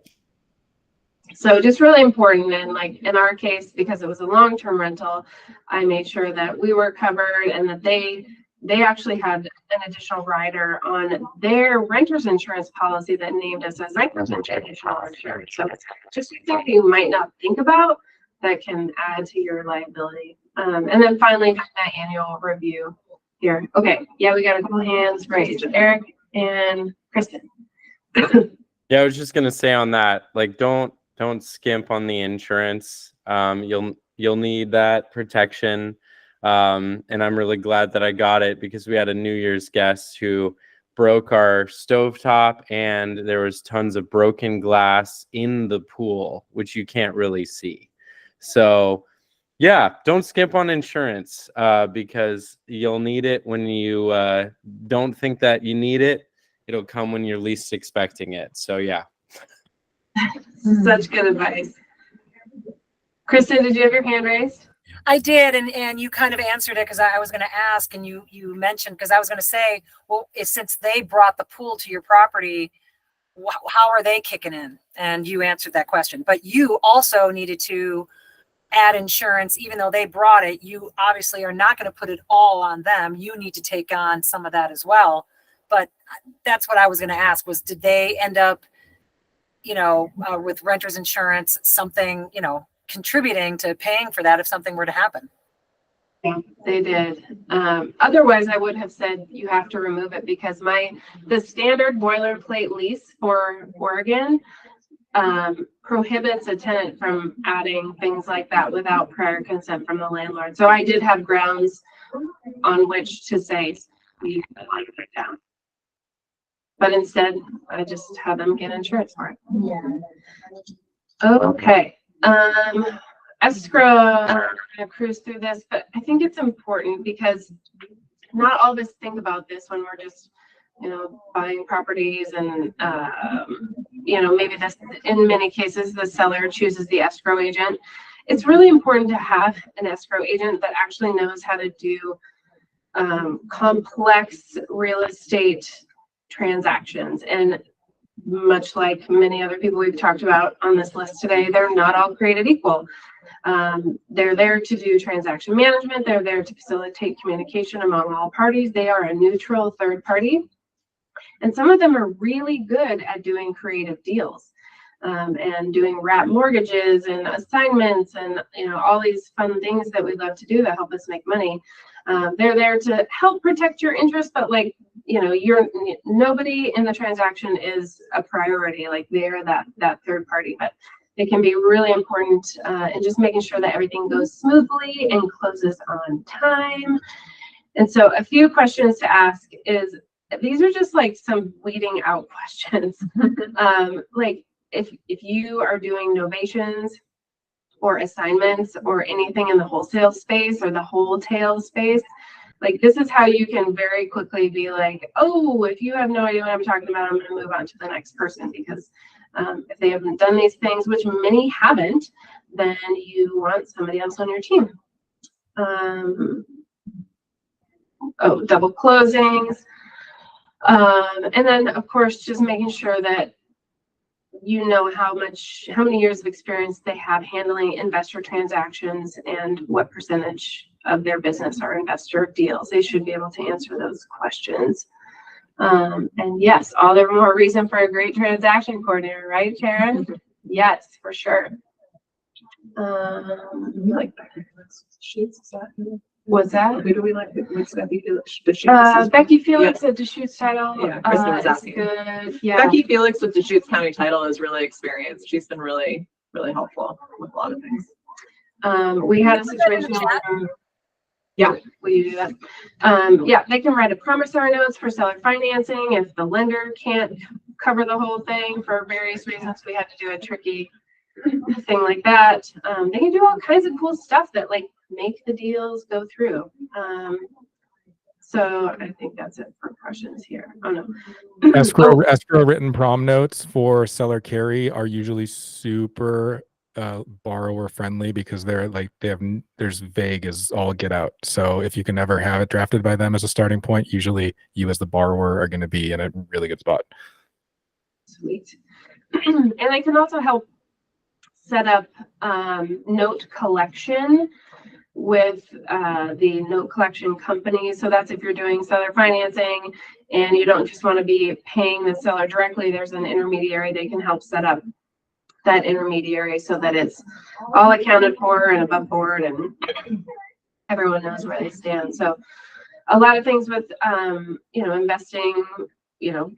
So just really important. And like in our case, because it was a long-term rental, I made sure that we were covered and that they actually had an additional rider on their renter's insurance policy that named us as renters additional insurance. So just something you might not think about that can add to your liability. And then finally, that annual review here. Okay, yeah, we got a couple hands raised. Eric and Kristen. Yeah, I was just gonna say on that, like, don't skimp on the insurance. You'll need that protection. And I'm really glad that I got it, because we had a New Year's guest who broke our stovetop, and there was tons of broken glass in the pool, which you can't really see. So yeah, don't skimp on insurance, because you'll need it when you don't think that you need it. It'll come when you're least expecting it. So yeah. Such good advice. Kristen, did you have your hand raised? I did, and you kind of answered it, because I was going to ask, and you mentioned, because I was going to say, well, since they brought the pool to your property, how are they kicking in? And you answered that question. But you also needed to add insurance. Even though they brought it, you obviously are not going to put it all on them. You need to take on some of that as well. But that's what I was going to ask, was did they end up, with renter's insurance, something, contributing to paying for that if something were to happen? Yeah, they did. Otherwise, I would have said you have to remove it, because the standard boilerplate lease for Oregon prohibits a tenant from adding things like that without prior consent from the landlord. So I did have grounds on which to say we want to put it down. But instead, I just had them get insurance for it. Yeah. Okay. Escrow, I'm gonna cruise through this, but I think it's important because not all of us think about this when we're just, buying properties, and maybe this, in many cases, the seller chooses the escrow agent. It's really important to have an escrow agent that actually knows how to do complex real estate transactions. And much like many other people we've talked about on this list today, they're not all created equal. They're there to do transaction management. They're there to facilitate communication among all parties. They are a neutral third party. And some of them are really good at doing creative deals, and doing wrap mortgages and assignments and, all these fun things that we love to do that help us make money. They're there to help protect your interest, but nobody in the transaction is a priority. Like, they're that third party, but they can be really important in just making sure that everything goes smoothly and closes on time. And so a few questions to ask is, these are just like some weeding out questions. Like if you are doing novations or assignments or anything in the wholesale space or the wholetail space, Like, this is how you can very quickly be like, oh, if you have no idea what I'm talking about, I'm going to move on to the next person, because if they haven't done these things, which many haven't, then you want somebody else on your team. Double closings. And then, of course, just making sure that you know how many years of experience they have handling investor transactions and what percentage of their business are investor deals. They should be able to answer those questions. And yes, all the more reason for a great transaction coordinator, right, Sharon? Yes, for sure. Like Deschutes, is that who? What's that? Who do we like? What's Becky Felix? Becky Felix at Deschutes title. Yeah, Kristen was asking. Good. Yeah. Becky Felix with Deschutes County title is really experienced. She's been really, really helpful with a lot of things. We had a situation where, yeah, will you do that? Yeah, they can write a promissory notes for seller financing if the lender can't cover the whole thing for various reasons. We had to do a tricky thing like that. They can do all kinds of cool stuff that like make the deals go through. So I think that's it for questions here. Oh no. Escrow written prom notes for seller carry are usually super borrower friendly because there's vague as all get out. So if you can ever have it drafted by them as a starting point, usually you as the borrower are going to be in a really good spot. Sweet. And I can also help set up note collection with the note collection company. So that's if you're doing seller financing and you don't just want to be paying the seller directly, there's an intermediary. They can help set up that intermediary so that it's all accounted for and above board and everyone knows where they stand. So a lot of things with investing,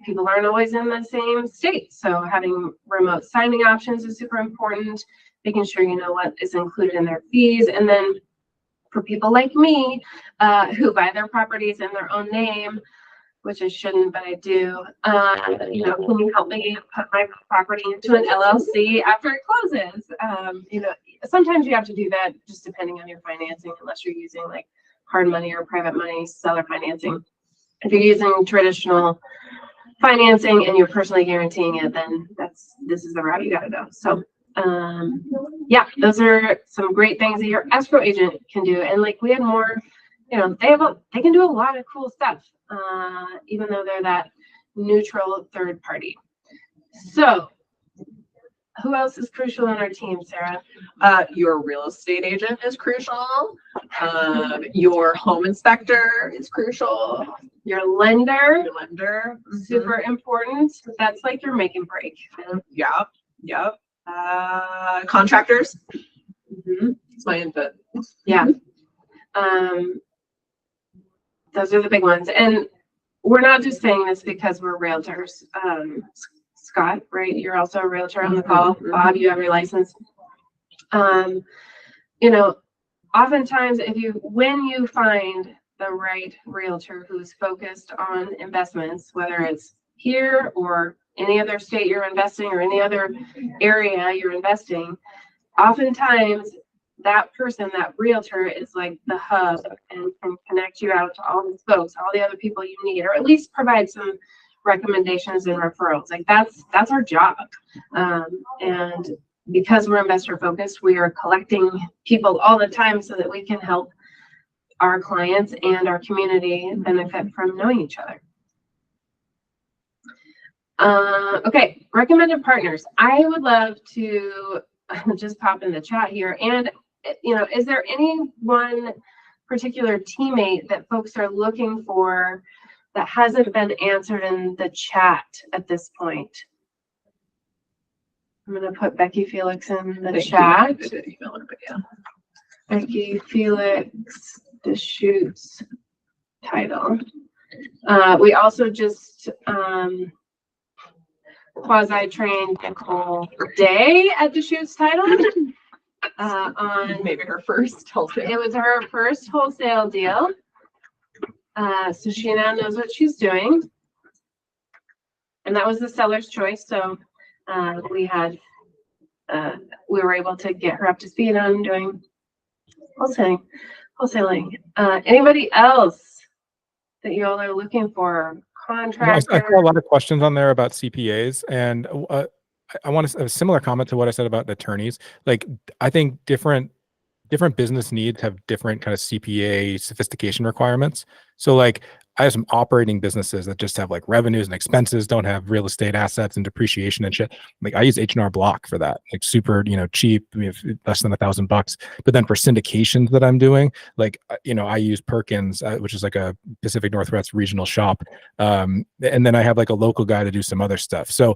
people aren't always in the same state. So having remote signing options is super important, making sure you know what is included in their fees. And then for people like me, who buy their properties in their own name, which I shouldn't, but I do, can you help me put my property into an LLC after it closes? Sometimes you have to do that just depending on your financing, unless you're using like hard money or private money seller financing. If you're using traditional financing and you're personally guaranteeing it, then this is the route you got to go. So yeah, those are some great things that your escrow agent can do. And like we had more, they can do a lot of cool stuff, even though they're that neutral third party. So who else is crucial on our team, Sarah? Your real estate agent is crucial. Your home inspector is crucial. Your lender. Super important. That's like your make and break. Yep. Contractors. It's my input. Yeah. Those are the big ones. And we're not just saying this because we're realtors. Scott, right? You're also a realtor on the call. Bob, you have your license. Oftentimes when you find the right realtor who's focused on investments, whether it's here or any other state you're investing or any other area you're investing, oftentimes that person, that realtor, is like the hub and can connect you out to all these folks, all the other people you need, or at least provide some recommendations and referrals. Like that's our job. And because we're investor focused, we are collecting people all the time so that we can help our clients and our community benefit from knowing each other. Okay, recommended partners. I would love to just pop in the chat here. And, is there any one particular teammate that folks are looking for that hasn't been answered in the chat at this point? I'm going to put Becky Felix in the chat. Becky Felix, Deschutes title. We also just quasi-trained Nicole Day at Deschutes title on maybe her first wholesale. It was her first wholesale deal. So she now knows what she's doing. And that was the seller's choice. So we were able to get her up to speed on doing wholesaling. Anybody else? that you all are looking for? I saw a Contractor? lot of questions on there about CPAs, and I want a similar comment to what I said about attorneys. Like, I think different business needs have different kind of CPA sophistication requirements. So like I have some operating businesses that just have like revenues and expenses, don't have real estate assets and depreciation and shit. Like I use H&R Block for that, like super, cheap, less than $1,000. But then for syndications that I'm doing, like, I use Perkins, which is like a Pacific Northwest regional shop. And then I have like a local guy to do some other stuff. So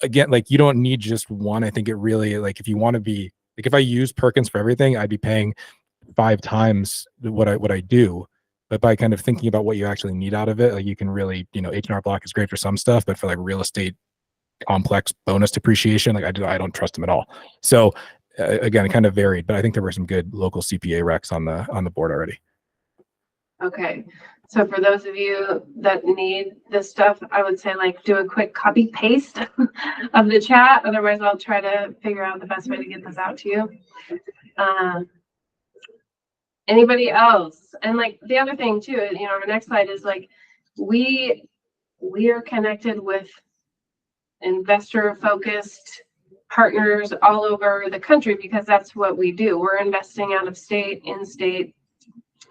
again, like you don't need just one. I think it really, like, if you want to be, like if I use Perkins for everything, I'd be paying 5 times what I do. But by kind of thinking about what you actually need out of it, like you can really, H&R Block is great for some stuff, but for like real estate complex bonus depreciation, like I don't trust them at all. So again, it kind of varied, but I think there were some good local CPA recs on the board already. Okay, so for those of you that need this stuff, I would say like do a quick copy paste of the chat. Otherwise, I'll try to figure out the best way to get this out to you. Anybody else? And like the other thing too, our next slide is like we are connected with investor focused partners all over the country because that's what we do. We're investing out of state, in state.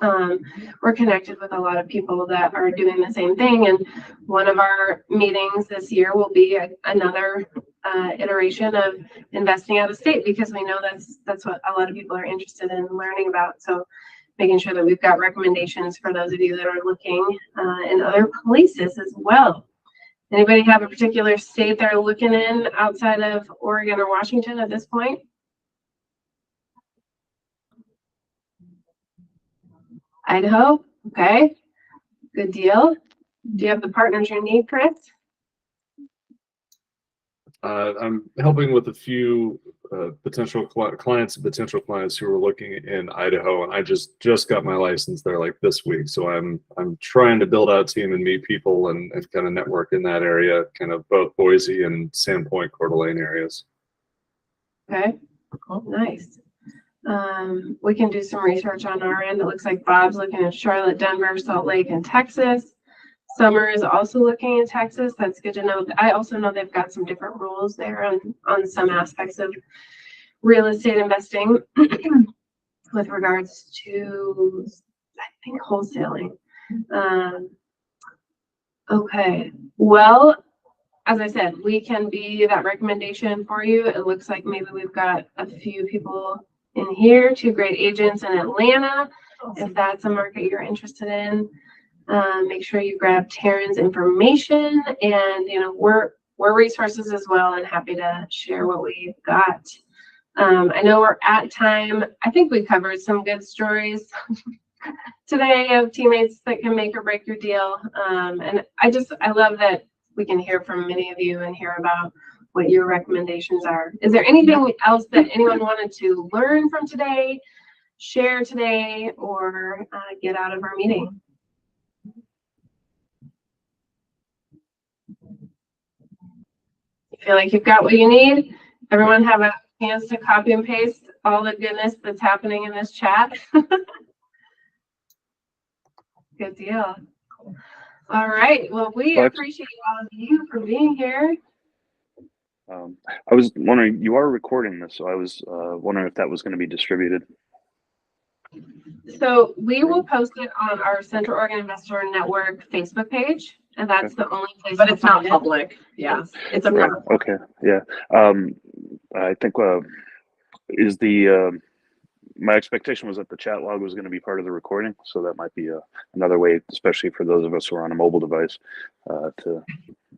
We're connected with a lot of people that are doing the same thing. And one of our meetings this year will be another iteration of investing out of state because we know that's what a lot of people are interested in learning about. So making sure that we've got recommendations for those of you that are looking in other places as well. Anybody have a particular state they're looking in outside of Oregon or Washington at this point? Idaho, okay, good deal. Do you have the partners you need, Chris? I'm helping with a few potential clients who are looking in Idaho, and I just got my license there like this week. So I'm trying to build out a team and meet people and kind of network in that area, kind of both Boise and Sandpoint, Coeur d'Alene areas. Okay, cool, nice. We can do some research on our end. It looks like Bob's looking at Charlotte, Denver, Salt Lake, and Texas. Summer is also looking in Texas. That's good to know. I also know they've got some different rules there on some aspects of real estate investing with regards to, I think, wholesaling. Okay, well, as I said, we can be that recommendation for you. It looks like maybe we've got a few people in here, 2 great agents in Atlanta, if that's a market you're interested in. Make sure you grab Taryn's information, and we're resources as well and happy to share what we've got. I know we're at time. I think we covered some good stories today of teammates that can make or break your deal. And I love that we can hear from many of you and hear about what your recommendations are. Is there anything else that anyone wanted to learn from today, share today, or get out of our meeting? You feel like you've got what you need? Everyone have a chance to copy and paste all the goodness that's happening in this chat? Good deal. All right. Well, we appreciate all of you for being here. I was wondering, you are recording this, so I was wondering if that was going to be distributed. So we will post it on our Central Oregon Investor Network Facebook page, and that's the only place. But it's not public. Yeah, it's a private. Okay, yeah. I think is the my expectation was that the chat log was going to be part of the recording, so that might be another way, especially for those of us who are on a mobile device, to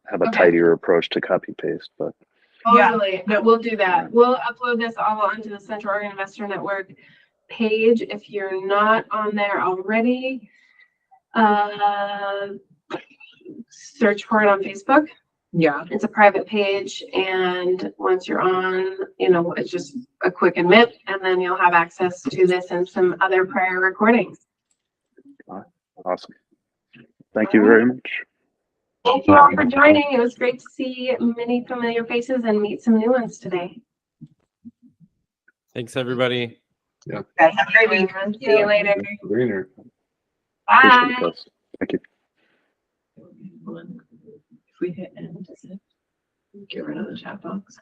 have a tidier approach to copy paste. But totally, yeah, we'll do that. We'll upload this all onto the Central Oregon Investor Network page. If you're not on there already, search for it on Facebook. Yeah, it's a private page, and once you're on, it's just a quick admit, and then you'll have access to this and some other prior recordings. Awesome. Thank you very much. Thank you all for joining. It was great to see many familiar faces and meet some new ones today. Thanks, everybody. Yeah. Guys, have a great week. See you later. Greener. Bye. Thank you. If we hit end, does it get rid of the chat box?